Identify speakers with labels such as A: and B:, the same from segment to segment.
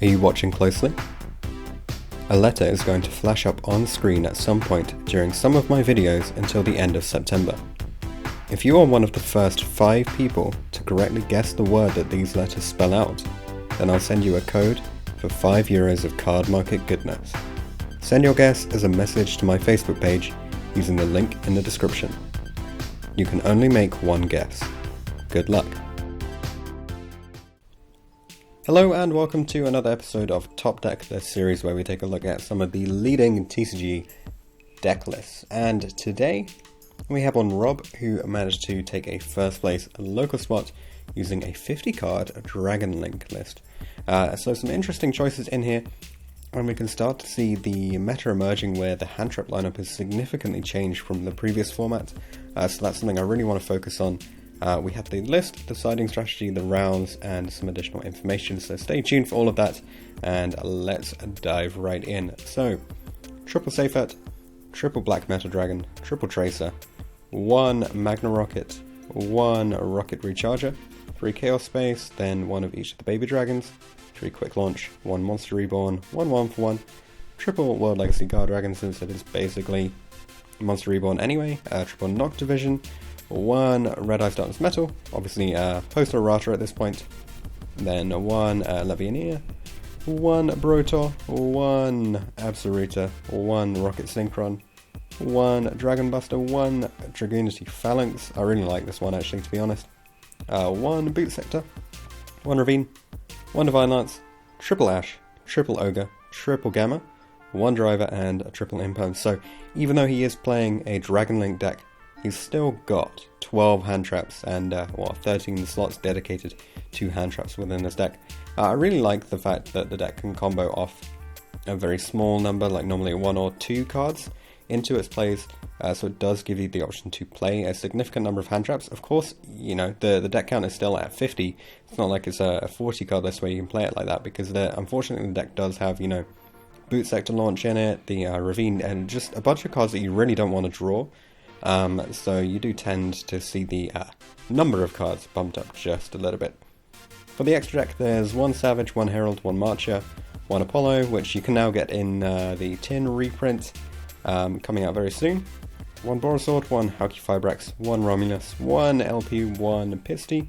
A: Are you watching closely? A letter is going to flash up on screen at some point during some of my videos until the end of September. If you are one of the first 5 people to correctly guess the word that these letters spell out, then I'll send you a code for €5 of Cardmarket goodness. Send your guess as a message to my Facebook page using the link in the description. You can only make one guess. Good luck. Hello and welcome to another episode of Top Deck, the series where we take a look at some of the leading TCG deck lists. And today we have on Rob, who managed to take a first place local spot using a 50 card Dragon Link list. So some interesting choices in here, and we can start to see the meta emerging where the hand trap lineup has significantly changed from the previous format. So that's something I really want to focus on. We have the list, the siding strategy, the rounds, and some additional information, so stay tuned for all of that, and let's dive right in. So, triple Safet, triple Black Metal Dragon, triple Tracer, 1 Magna Rokket, 1 Rokket Recharger, 3 Chaos Space, then 1 of each of the Baby Dragons, 3 Quick Launch, 1 Monster Reborn, 1 for 1, triple World Legacy Guard Dragon, since it is basically Monster Reborn anyway, triple Noct Division, 1 Red Eyes Darkness Metal, obviously Postal Errata at this point, then 1 Levianeer, 1 Brotor, 1 Absoluta, 1 Rokket Synchron, 1 Dragon Buster, 1 Dragoonity Phalanx, I really like this one actually, to be honest, 1 Boot Sector, 1 Ravine, 1 Divine Lance, triple Ash, triple Ogre, triple Gamma, 1 Driver, and a triple Imperm. So even though he is playing a Dragon Link deck, he's still got 12 hand traps and 13 slots dedicated to hand traps within this deck. I really like the fact that the deck can combo off a very small number, like normally 1 or 2 cards, into its plays, so it does give you the option to play a significant number of hand traps. Of course, you know, the deck count is still at 50. It's not like it's a 40 card list where you can play it like that, because unfortunately the deck does have, you know, Boot Sector Launch in it, the Ravine, and just a bunch of cards that you really don't want to draw. So you do tend to see the number of cards bumped up just a little bit. For the extra deck, there's 1 Savage, 1 Herald, 1 Marcher, 1 Apollo, which you can now get in the tin reprint, coming out very soon. 1 Borisword, 1 Hauki Fibrex, 1 Romulus, 1 LP, 1 Pisty,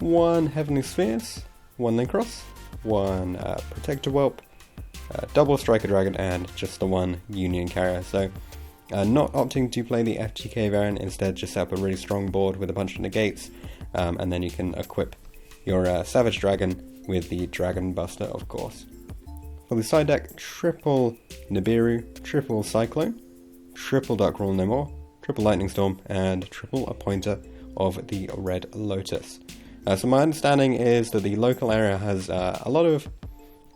A: 1 Heavenly Spheres, 1 Linkross, 1 Protector Whelp, double Striker Dragon, and just the 1 Union Carrier. So not opting to play the FTK variant, instead just set up a really strong board with a bunch of negates, and then you can equip your Savage Dragon with the Dragon Buster, of course. For the side deck, triple Nibiru, triple Cyclone, triple Darkroll No More, triple Lightning Storm, and triple Appointer of the Red Lotus. So my understanding is that the local area has a lot of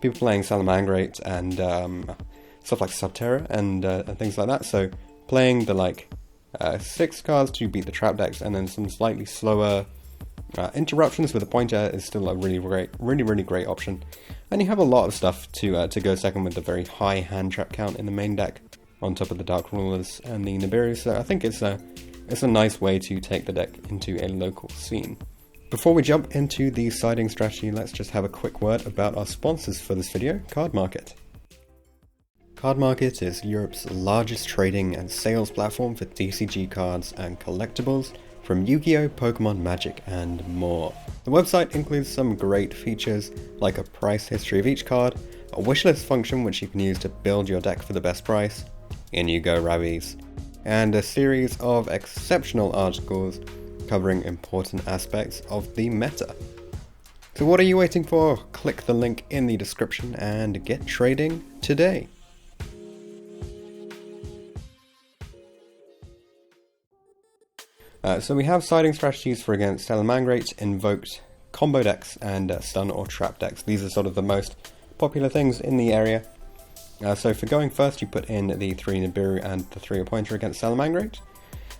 A: people playing Salamangreat and stuff like Subterra and things like that, so playing the 6 cards to beat the trap decks and then some slightly slower interruptions with a pointer is still a really great option. And you have a lot of stuff to go second with the very high hand trap count in the main deck, on top of the Dark Rulers and the Nibiru, so I think it's a nice way to take the deck into a local scene. Before we jump into the siding strategy, let's just have a quick word about our sponsors for this video, Cardmarket. Cardmarket is Europe's largest trading and sales platform for TCG cards and collectibles from YuGiOh, Pokemon, Magic, and more. The website includes some great features like a price history of each card, a wishlist function which you can use to build your deck for the best price, in you go Rabbies, and a series of exceptional articles covering important aspects of the meta. So what are you waiting for? Click the link in the description and get trading today. So we have siding strategies for against Salamangreat, Invoked, combo decks, and stun or trap decks. These are sort of the most popular things in the area. So for going first, you put in the 3 Nibiru and the 3 Appointer against Salamangreat,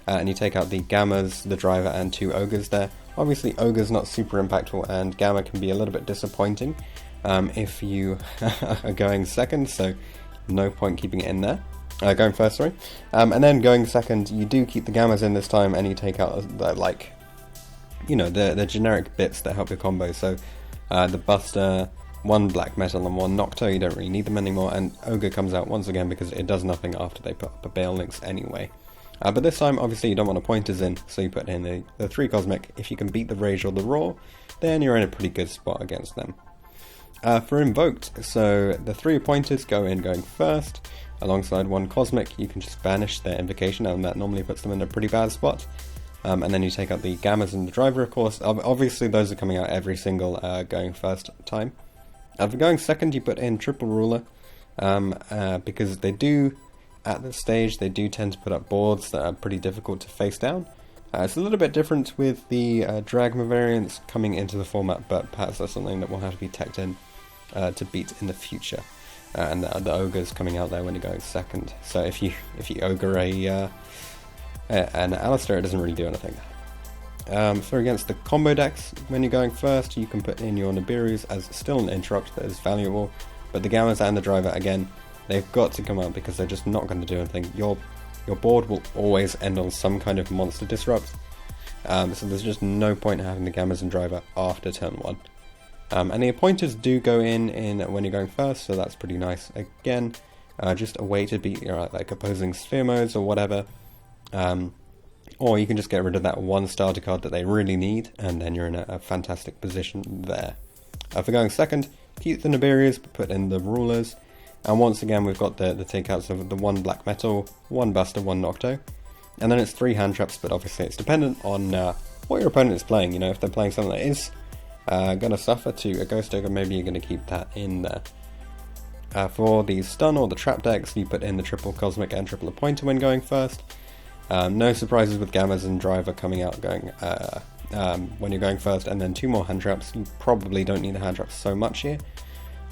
A: and you take out the Gammas, the Driver, and 2 Ogres there. Obviously Ogre's not super impactful, and Gamma can be a little bit disappointing if you are going second, so no point keeping it in there. Going first, sorry. And then going second, you do keep the Gammas in this time, and you take out the generic bits that help your combo. So the Buster, 1 black metal and 1 Nocto, you don't really need them anymore, and Ogre comes out once again because it does nothing after they put up a Bale Links anyway. But this time, obviously, you don't want a pointers in, so you put in the 3 Cosmic. If you can beat the Rage or the Roar, then you're in a pretty good spot against them. For Invoked, so the 3 pointers going first, alongside 1 Cosmic. You can just banish their Invocation, and that normally puts them in a pretty bad spot. And then you take out the Gammas and the Driver, of course. Obviously, those are coming out every single going first time. For going second, you put in Triple Ruler, because they do, at this stage, they do tend to put up boards that are pretty difficult to face down. It's a little bit different with the Dragma variants coming into the format, but perhaps that's something that will have to be teched in to beat in the future. And the Ogre's coming out there when you're going second. So if you Ogre an Alistair, it doesn't really do anything. For against the combo decks, when you're going first, you can put in your Nibiru's as still an interrupt that is valuable, but the Gammas and the Driver, again, they've got to come out because they're just not going to do anything. Your board will always end on some kind of monster disrupt, so there's just no point in having the Gammas and Driver after turn 1. And the pointers do go in when you're going first, so that's pretty nice. Again, just a way to beat your like opposing sphere modes or whatever. Or you can just get rid of that 1 starter card that they really need, and then you're in a fantastic position there. For going second, keep the Nibirius, but put in the Rulers. And once again, we've got the takeouts of the 1 Black Metal, 1 Buster, 1 Nocto. And then it's 3 hand traps, but obviously it's dependent on what your opponent is playing. You know, if they're playing something that is going to suffer to a Ghost Ogre, maybe you're going to keep that in there. For the stun or the trap decks, you put in the triple Cosmic and triple Pointer when going first. No surprises with Gammas and Driver coming out when you're going first, and then 2 more hand traps. You probably don't need the hand traps so much here.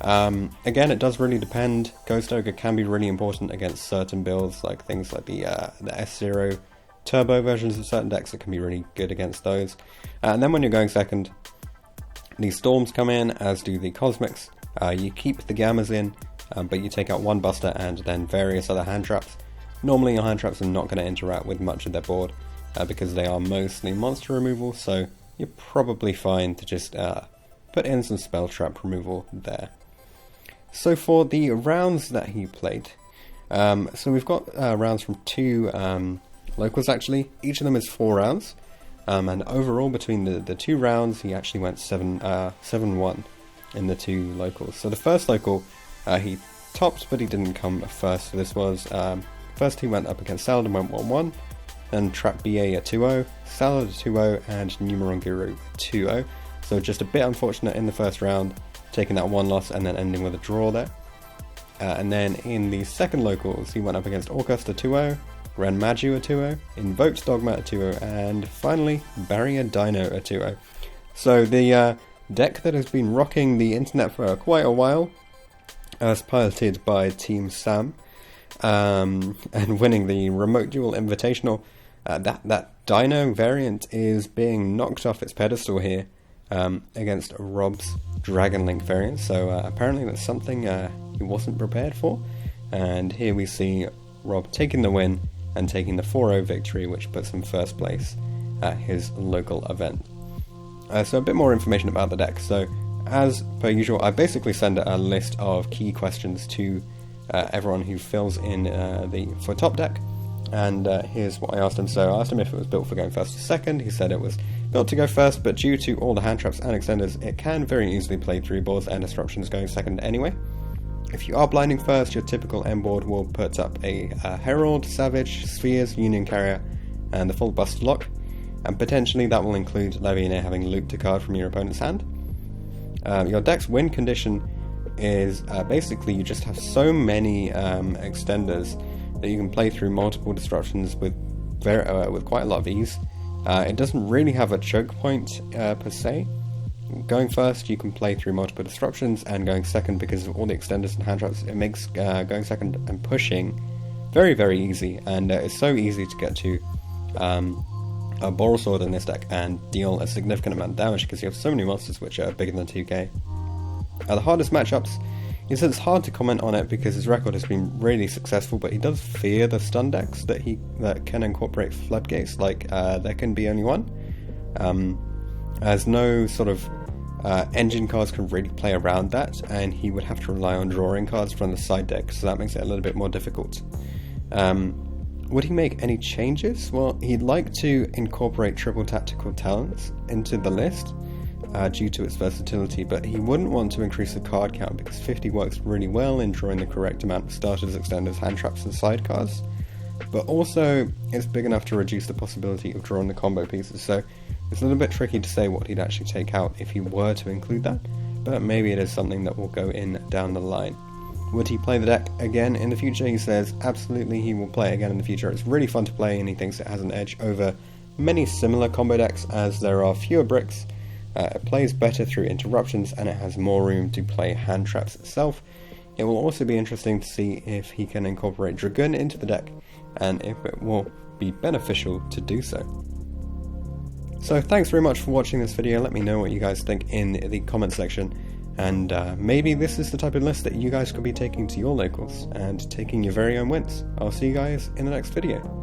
A: Again, it does really depend. Ghost Ogre can be really important against certain builds, like things like the S0 Turbo versions of certain decks. It can be really good against those. And then when you're going second, these Storms come in, as do the Cosmics. You keep the Gammas in, but you take out 1 Buster and then various other hand traps. Normally your hand traps are not going to interact with much of their board, because they are mostly monster removal, so you're probably fine to just put in some spell trap removal there. So for the rounds that he played, so we've got rounds from 2 locals actually. Each of them is 4 rounds, and overall between the 2 rounds he actually went 7-1 in the 2 locals. So the first local he topped, but he didn't come first. So this was first he went up against Salad and went 1-1, then Trap BA at 2-0, Salad at 2-0, and Numeron Guru at 2-0. So just a bit unfortunate in the first round, taking that 1 loss and then ending with a draw there. And then in the second locals, he went up against Orcust at 2-0, Ren Maju at 2-0, Invoked Dogma at 2-0, and finally Barrier Dino at 2-0. So the deck that has been rocking the internet for quite a while, as piloted by Team Sam, and winning the Remote Duel Invitational, that Dino variant is being knocked off its pedestal here against Rob's Dragon Link variant. So apparently that's something he wasn't prepared for. And here we see Rob taking the win and taking the 4-0 victory, which puts him first place at his local event. So a bit more information about the deck. So as per usual, I basically send a list of key questions to everyone who fills in for top deck, and here's what I asked him. So I asked him if it was built for going first or second. He said it was built to go first, but due to all the hand traps and extenders, it can very easily play 3 boards and disruptions going second anyway. If you are blinding first, your typical end board will put up a Herald, Savage, Spheres, Union Carrier, and the full Buster Lock, and potentially that will include Levianeer having looped a card from your opponent's hand. Your deck's win condition is basically you just have so many extenders that you can play through multiple disruptions with quite a lot of ease. It doesn't really have a choke point per se. Going first, you can play through multiple disruptions, and going second, because of all the extenders and hand traps, it makes going second and pushing very, very easy. And it's so easy to get to a Boral Sword in this deck and deal a significant amount of damage because you have so many monsters which are bigger than 2k. The hardest matchups, he says it's hard to comment on it because his record has been really successful, but he does fear the stun decks that can incorporate floodgates, like there can be only one. There's no sort of Engine cards can really play around that, and he would have to rely on drawing cards from the side deck, so that makes it a little bit more difficult. Would he make any changes? Well, he'd like to incorporate triple tactical talents into the list due to its versatility, but he wouldn't want to increase the card count because 50 works really well in drawing the correct amount of starters, extenders, hand traps, and sidecars. But also, it's big enough to reduce the possibility of drawing the combo pieces, so it's a little bit tricky to say what he'd actually take out if he were to include that, but maybe it is something that will go in down the line. Would he play the deck again in the future? He says absolutely he will play again in the future. It's really fun to play, and he thinks it has an edge over many similar combo decks as there are fewer bricks. It plays better through interruptions, and it has more room to play hand traps itself. It will also be interesting to see if he can incorporate Dragoon into the deck, and if it will be beneficial to do so. So thanks very much for watching this video. Let me know what you guys think in the comment section, and maybe this is the type of list that you guys could be taking to your locals and taking your very own wins. I'll see you guys in the next video.